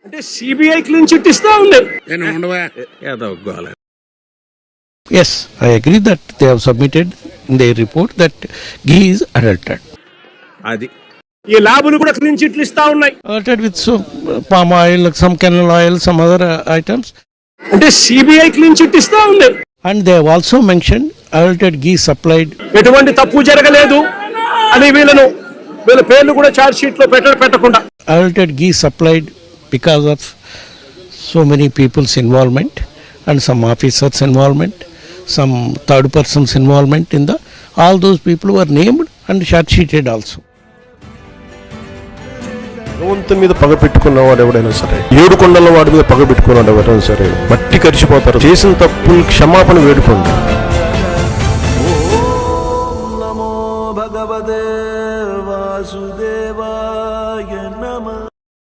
అంటే CBI clean chit ఇస్తా ఉంది. Yes, I agree that they have submitted in their report that ghee is adulterated. అది ఈ ల్యాబులు కూడా క్లీన్ చిట్లు ఇస్తా ఉన్నాయి. Adulterated with some palm oil, some canola oil, some other items. అంటే CBI clean chit ఇస్తా ఉంది. And they have also mentioned adulterated ghee supplied. ఎటువంటి తప్పు జరగలేదు అని వీళ్ళ పేర్లు కూడా చార్జ్ షీట్ లో పెట్టకుండా. Adulterated ghee supplied because of so many people's involvement and some officers' involvement, some third persons' involvement in the, all those people were named and charge sheeted also. భగవంతుని మీద పగ పెట్టుకున్నవాడు ఎవడైనా సరే, ఏడు కొండల వాడి మీద పగ పెట్టుకున్నాడు ఎవరైనా సరే, మట్టి కరిచిపోతారు. చేసిన తప్పులు క్షమాపణ వేడుకోండి.